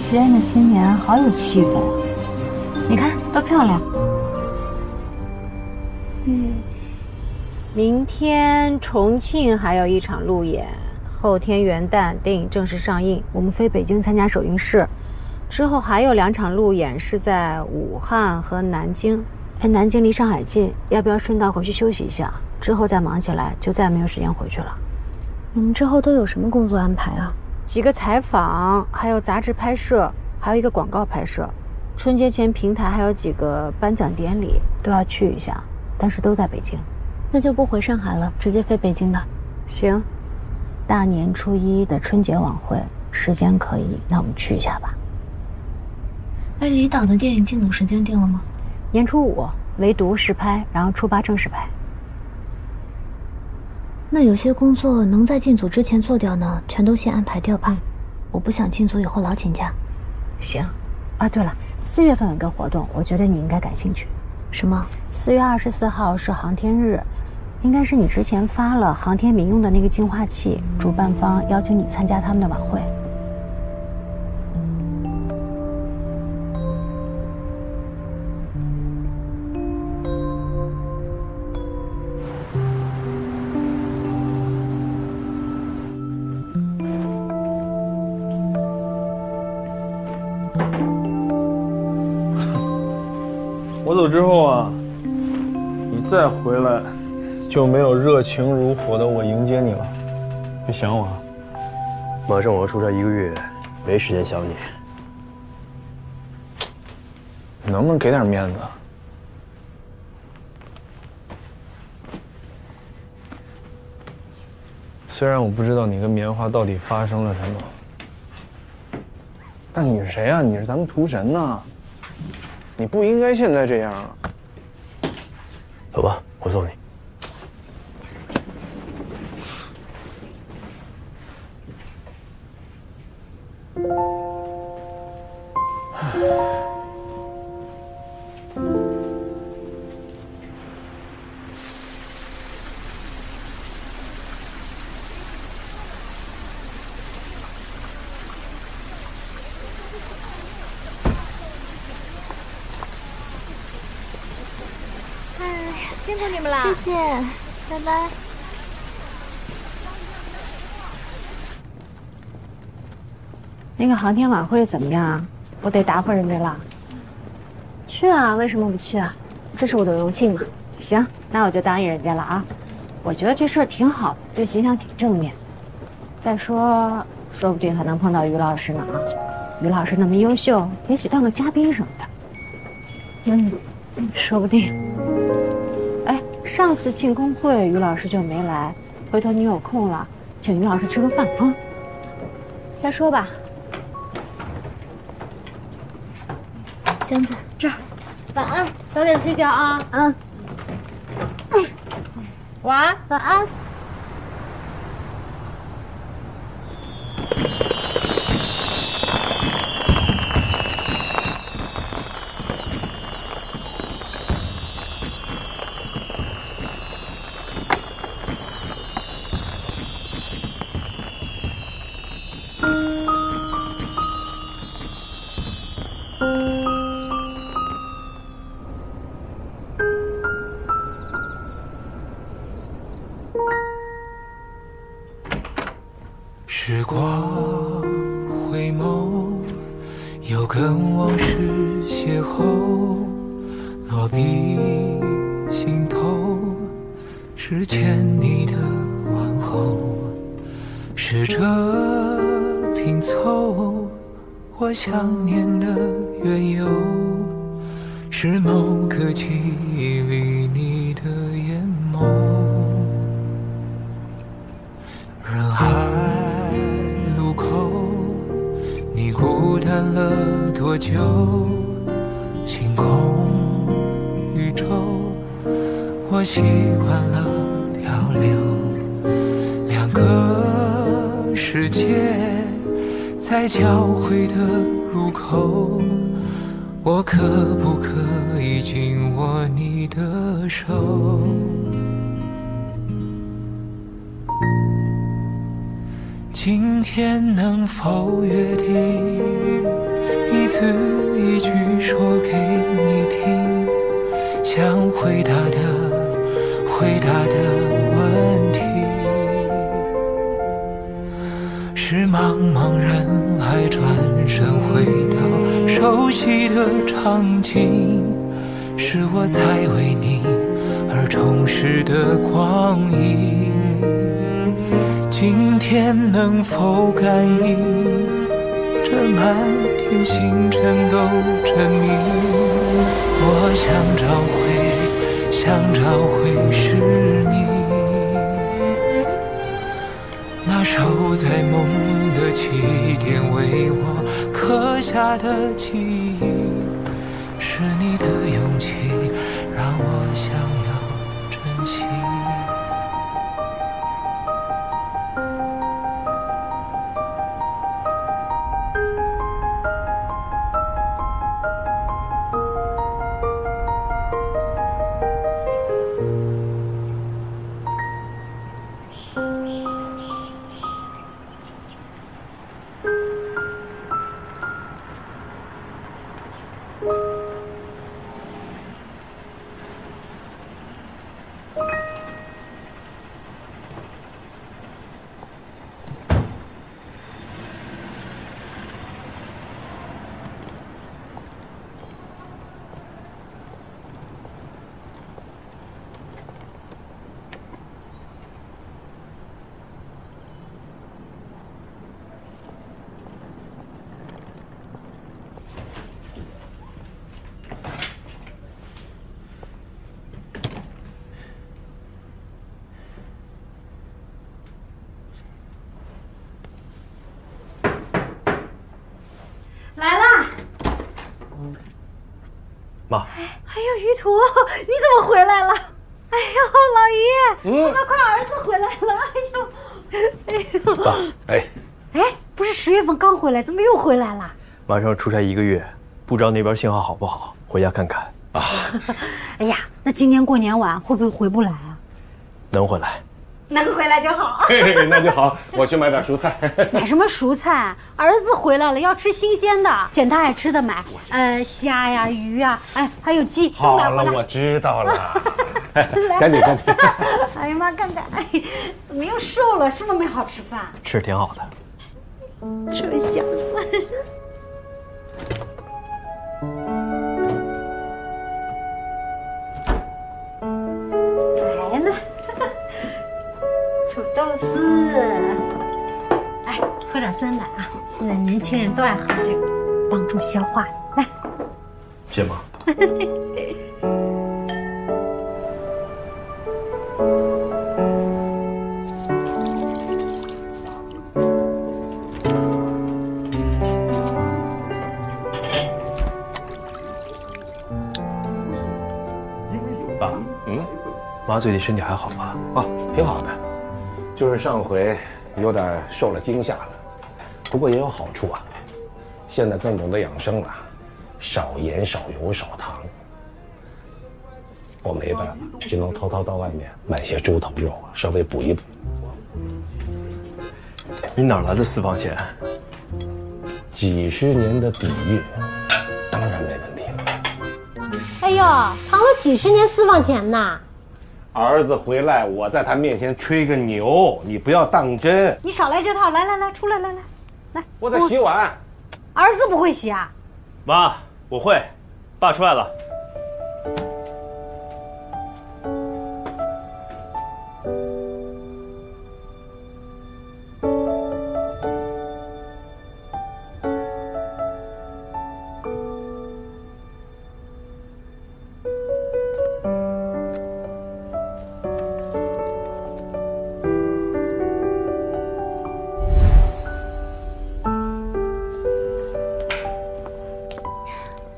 西安的新年好有气氛啊！你看，多漂亮。明天重庆还有一场路演，后天元旦电影正式上映，我们飞北京参加首映式，之后还有2场路演是在武汉和南京。哎，南京离上海近，要不要顺道回去休息一下？之后再忙起来就再没有时间回去了。你们之后都有什么工作安排啊？几个采访，还有杂志拍摄，还有一个广告拍摄。春节前平台还有几个颁奖典礼都要去一下，但是都在北京。那就不回上海了，直接飞北京吧。行。大年初1的春节晚会，时间可以，那我们去一下吧。哎，离岛的电影进组时间定了吗？年初5唯独试拍，然后初8正式拍。那有些工作能在进组之前做掉呢，全都先安排掉吧。我不想进组以后老请假。行。啊，对了，4月份有个活动，我觉得你应该感兴趣。什么？4月24号是航天日，应该是你之前发了航天民用的那个净化器，主办方邀请你参加他们的晚会。我走之后啊，你再回来，就没有热情如火的我迎接你了。别想我啊！马上我要出差1个月，没时间想你。你能不能给点面子？虽然我不知道你跟棉花到底发生了什么，但你是谁啊？你是咱们屠神呐！你不应该现在这样啊！走吧，我送你。辛苦你们了，谢谢，拜拜。那个航天晚会怎么样？我得答复人家了。去啊，为什么不去啊？这是我的荣幸嘛。行，那我就答应人家了啊。我觉得这事儿挺好的，对形象挺正面。再说，说不定还能碰到于老师呢啊。于老师那么优秀，也许当个嘉宾什么的。说不定。哎，上次庆功会于老师就没来，回头你有空了，请于老师吃个饭啊。再说吧。箱子这儿，晚安，早点睡觉啊。晚安，晚安。时光回眸，又跟往事邂逅，落笔心头，是欠你的问候，试着拼凑我想念的缘由，是某个记忆里你的眼眸。人海路口，你孤单了多久？星空宇宙，我习惯了漂流。两个世界在交汇的入口，我可不可以紧握你的手？今天能否约定，字一句说给你听，想回答的问题，是茫茫人海转身回到熟悉的场景，是我在为你而充实的光阴。今天能否感应，这满天星辰都证明，我想找回是你，那守在梦的起点，为我刻下的记忆，是你的勇气让我想要珍惜。妈，哎呦，于途，你怎么回来了？哎呦，老爷，那快儿子回来了！哎呦，爸，哎，不是10月份刚回来，怎么又回来了？马上出差1个月，不知道那边信号好不好，回家看看啊。哎呀，那今年过年晚会不会回不来啊？能回来。能回来就好。嘿，那就好，我去买点蔬菜。买什么蔬菜？儿子回来了，要吃新鲜的，捡他爱吃的买。虾呀、鱼呀，哎，还有鸡，都买回来。好了，我知道了。赶紧。哎呀妈，看看，哎，怎么又瘦了？是不是没好吃饭？吃挺好的。这小子。来了。土豆丝，哎，喝点酸奶啊！现在年轻人都爱喝这个，帮助消化。来，谢妈。爸，妈最近身体还好吧？啊，挺好的。就是上回有点受了惊吓了，不过也有好处啊。现在更懂得养生了，少盐、少油、少糖。我没办法，只能偷偷到外面买些猪头肉，稍微补一补。你哪来的私房钱？几十年的底蕴，当然没问题了。哎呦，藏了几十年私房钱呢！儿子回来，我在他面前吹个牛，你不要当真。你少来这套，来，出来，来。我在洗碗。儿子不会洗啊？妈，我会。爸出来了。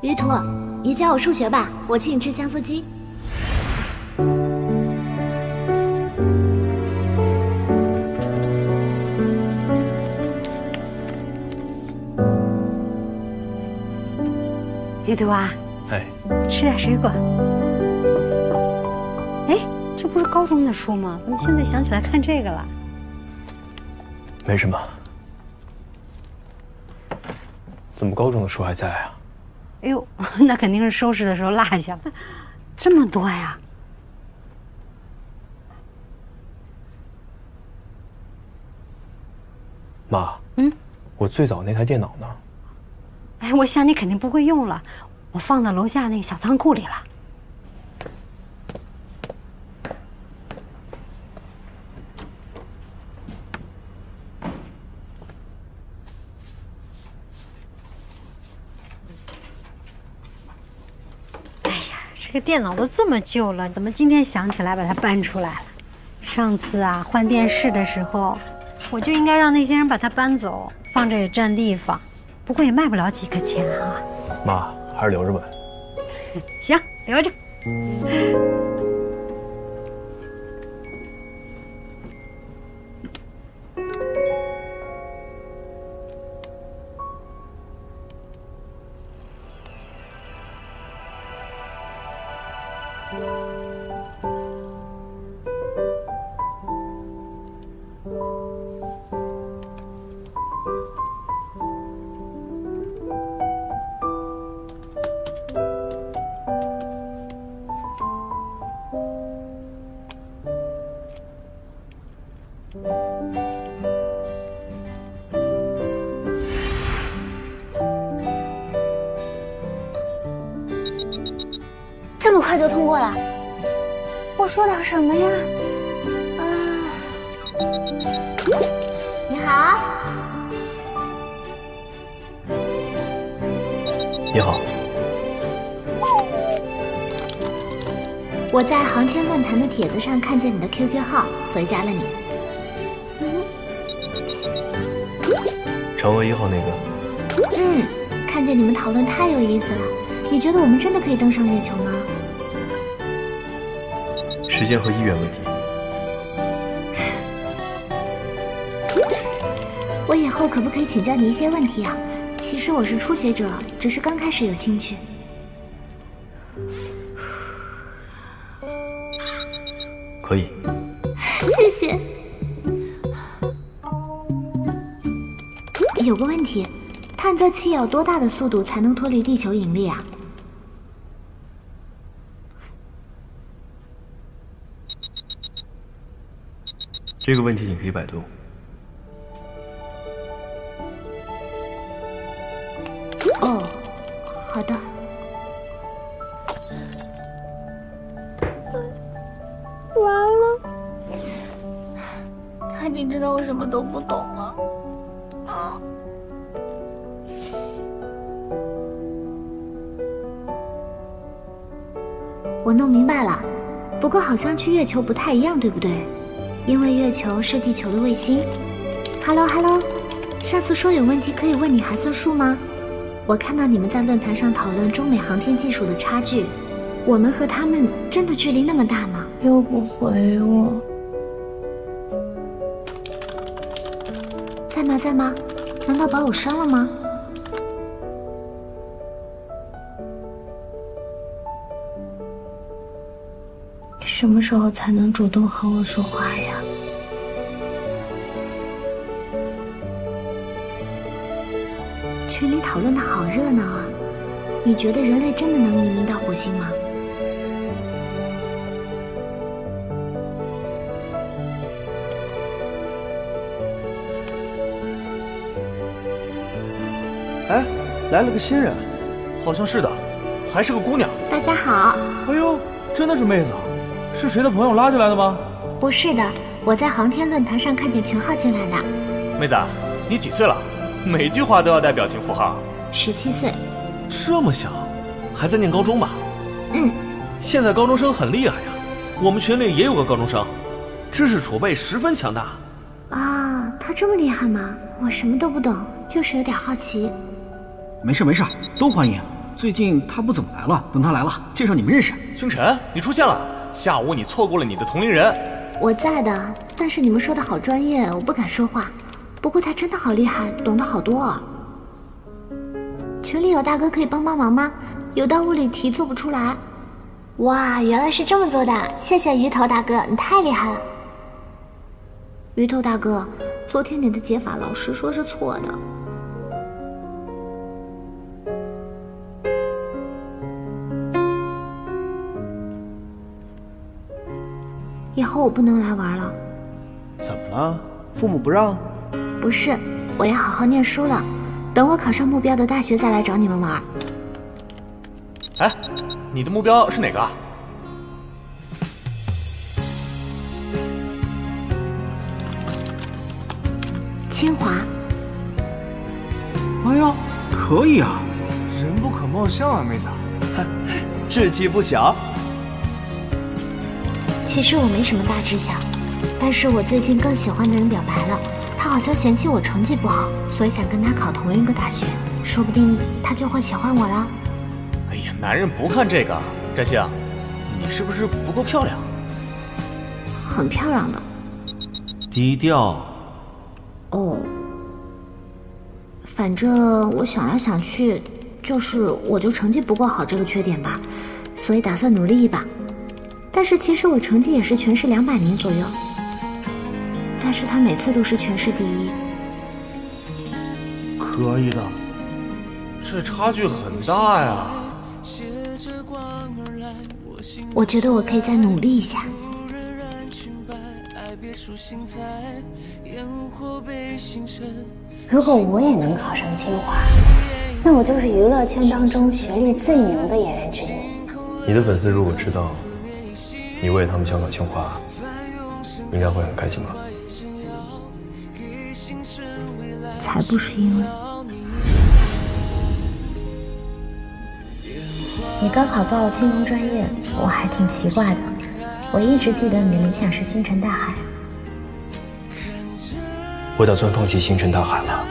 于途，你教我数学吧，我请你吃香酥鸡。于途啊，哎，吃点水果。哎，这不是高中的书吗？怎么现在想起来看这个了？没什么。怎么高中的书还在啊？哎呦，那肯定是收拾的时候落下了，这么多呀！妈，我最早那台电脑呢？哎，我想你肯定不会用了，我放到楼下那个小仓库里了。哎呀，这个电脑都这么旧了，怎么今天想起来把它搬出来了？上次啊换电视的时候，我就应该让那些人把它搬走，放着也占地方，不过也卖不了几个钱啊。妈，还是留着吧。行，留着。这么快就通过了？我说点什么呀？你好。你好。我在航天论坛的帖子上看见你的 QQ 号，所以加了你。嫦娥1号那个？看见你们讨论太有意思了。你觉得我们真的可以登上月球吗？时间和意愿问题。我以后可不可以请教你一些问题啊？其实我是初学者，只是刚开始有兴趣。可以。谢谢。有个问题，探测器要多大的速度才能脱离地球引力啊？这个问题你可以百度。哦，好的。完了，他已经知道我什么都不懂了。我弄明白了，不过好像去月球不太一样，对不对？因为月球是地球的卫星。Hello， 上次说有问题可以问你还算数吗？我看到你们在论坛上讨论中美航天技术的差距，我们和他们真的距离那么大吗？又不回我。在吗？难道把我删了吗？什么时候才能主动和我说话呀？群里讨论的好热闹啊！你觉得人类真的能移民到火星吗？哎，来了个新人，好像是的，还是个姑娘。大家好。哎呦，真的是妹子，是谁的朋友拉进来的吗？不是的，我在航天论坛上看见群号进来的。妹子，你几岁了？每句话都要带表情符号。17岁。这么小，还在念高中吧？现在高中生很厉害呀，我们群里也有个高中生，知识储备十分强大。啊，他这么厉害吗？我什么都不懂，就是有点好奇。没事，都欢迎。最近他不怎么来了，等他来了，介绍你们认识。星辰，你出现了。下午你错过了你的同龄人。我在的，但是你们说的好专业，我不敢说话。不过他真的好厉害，懂得好多啊。群里有大哥可以帮忙吗？有道物理题做不出来。哇，原来是这么做的，谢谢鱼头大哥，你太厉害了。鱼头大哥，昨天你的解法老师说是错的。以后我不能来玩了。怎么了？父母不让？不是，我要好好念书了，等我考上目标的大学再来找你们玩。哎，你的目标是哪个？清华。哎呀，可以啊！人不可貌相啊，妹子。志气不小。其实我没什么大志向，但是我最近更喜欢的人表白了，他好像嫌弃我成绩不好，所以想跟他考同一个大学，说不定他就会喜欢我了。哎呀，男人不看这个。占星，你是不是不够漂亮？很漂亮的。低调。哦。反正我想来想去，我就成绩不够好这个缺点吧，所以打算努力一把。但是其实我成绩也是全市200名左右，但是他每次都是全市第一。可以的，这差距很大呀。我觉得我可以再努力一下。如果我也能考上清华，那我就是娱乐圈当中学历最牛的演员之一。你的粉丝如果知道你为了他们想考清华，应该会很开心吧？才不是因为你高考报金融专业，我还挺奇怪的。我一直记得你的理想是星辰大海。我打算放弃星辰大海了。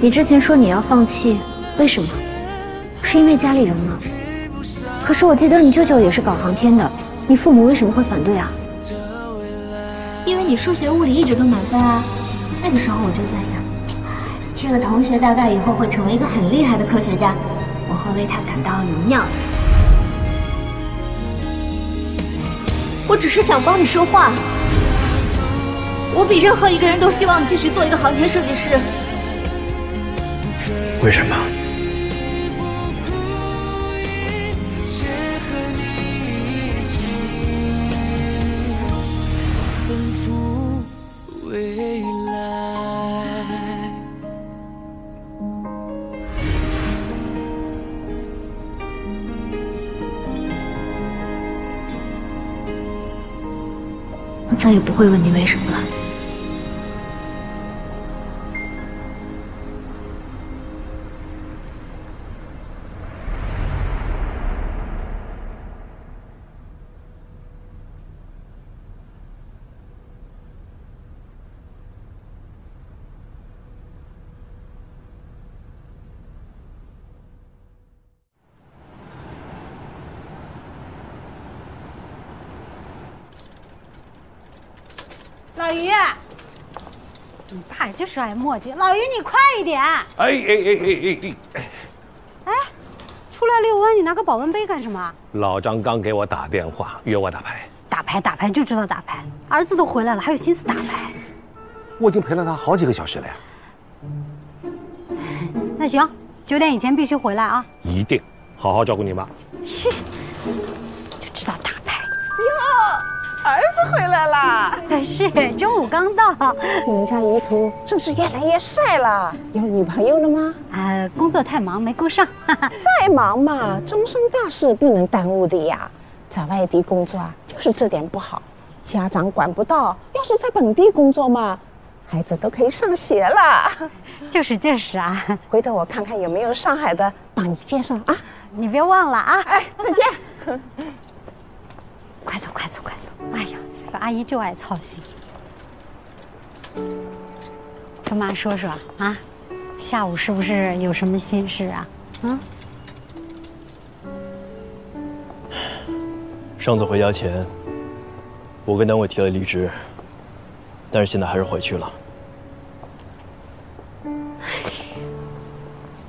你之前说你要放弃，为什么？是因为家里人吗？可是我记得你舅舅也是搞航天的，你父母为什么会反对啊？因为你数学物理一直都满分啊。那个时候我就在想，这个同学大概以后会成为一个很厉害的科学家，我会为他感到荣耀。我只是想帮你说话，我比任何一个人都希望你继续做一个航天设计师。为什么？我再也不会问你为什么了。老于，你爸就是爱磨叽。老于，你快一点！哎，出来遛弯，你拿个保温杯干什么？老张刚给我打电话，约我打牌。打牌就知道打牌，儿子都回来了，还有心思打牌？我已经陪了他好几个小时了呀。那行，9点以前必须回来啊！一定好好照顾你妈。是，就知道打牌。哟，儿子回来啦！是，中午刚到。你们家怡图真是越来越帅了。有女朋友了吗？工作太忙没顾上。再忙嘛，终身大事不能耽误的呀。在外地工作啊，就是这点不好，家长管不到。要是在本地工作嘛，孩子都可以上学了。就是啊。回头我看看有没有上海的，帮你介绍啊。你别忘了啊。哎，再见。快走！哎呀，这个阿姨就爱操心。跟妈说说啊，下午是不是有什么心事啊？上次回家前，我跟单位提了离职，但是现在还是回去了。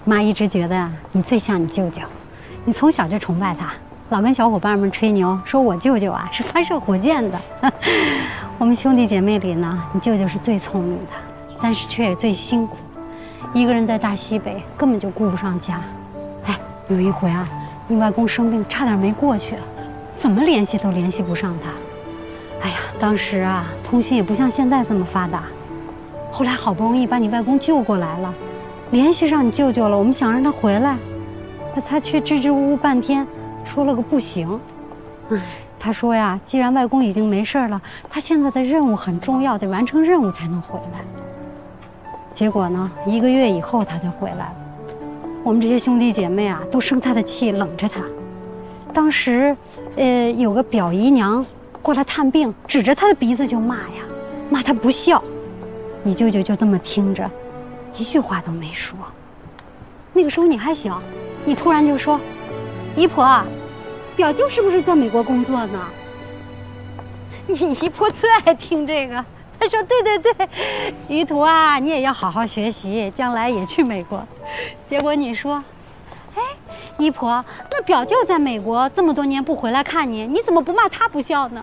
妈一直觉得你最像你舅舅，你从小就崇拜他，老跟小伙伴们吹牛，说我舅舅啊是发射火箭的。我们兄弟姐妹里呢，你舅舅是最聪明的，但是却也最辛苦，一个人在大西北根本就顾不上家。哎，有一回啊，你外公生病，差点没过去，怎么联系都联系不上他。哎呀，当时啊，通信也不像现在这么发达。后来好不容易把你外公救过来了，联系上你舅舅了，我们想让他回来，可他却支支吾吾半天，说了个不行。哎，他说呀，既然外公已经没事了，他现在的任务很重要，得完成任务才能回来。结果呢，1个月以后他才回来了。我们这些兄弟姐妹啊，都生他的气，冷着他。当时，有个表姨娘过来探病，指着他的鼻子就骂呀，骂他不孝。你舅舅就这么听着，一句话都没说。那个时候你还小，你突然就说：“姨婆，表舅是不是在美国工作呢？”你姨婆最爱听这个，她说：“对对对，于途啊，你也要好好学习，将来也去美国。”结果你说：“哎，姨婆，那表舅在美国这么多年不回来看你，你怎么不骂他不孝呢？”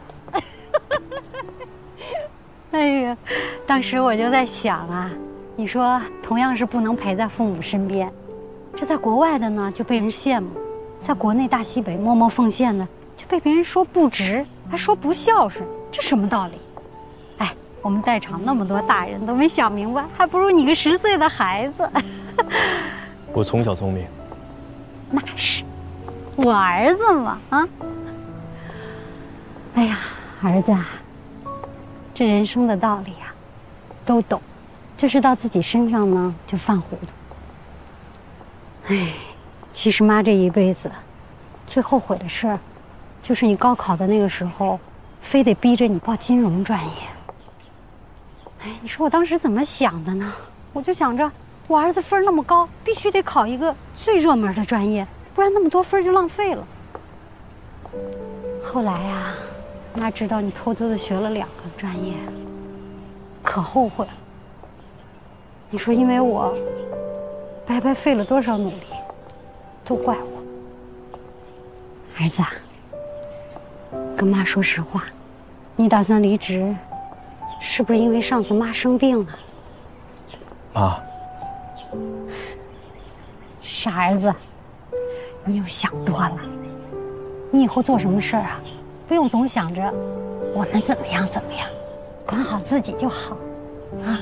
哎呀，当时我就在想啊，你说同样是不能陪在父母身边，这在国外的呢就被人羡慕，在国内大西北默默奉献的就被别人说不值，还说不孝顺，这什么道理？哎，我们在场那么多大人都没想明白，还不如你个10岁的孩子。我从小聪明。那是，我儿子嘛啊！哎呀，儿子啊，这人生的道理啊，都懂，就是到自己身上呢就犯糊涂。哎，其实妈这一辈子最后悔的事儿，就是你高考的那个时候，非得逼着你报金融专业。哎，你说我当时怎么想的呢？我就想着，我儿子分那么高，必须得考一个最热门的专业，不然那么多分就浪费了。后来呀，妈知道你偷偷的学了2个专业，可后悔了。你说因为我白白费了多少努力，都怪我。儿子啊，跟妈说实话，你打算离职，是不是因为上次妈生病了？妈，傻儿子，你又想多了。你以后做什么事儿啊，不用总想着我们怎么样怎么样，管好自己就好啊。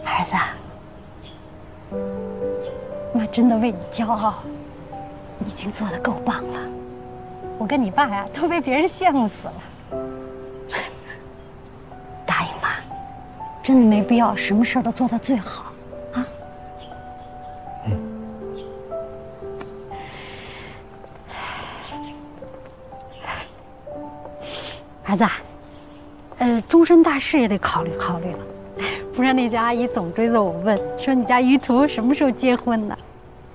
儿子，妈真的为你骄傲，你已经做得够棒了。我跟你爸呀，都被别人羡慕死了。答应妈，真的没必要什么事儿都做到最好啊。儿子，终身大事也得考虑考虑了，不然那家阿姨总追着我问，说你家于途什么时候结婚呢？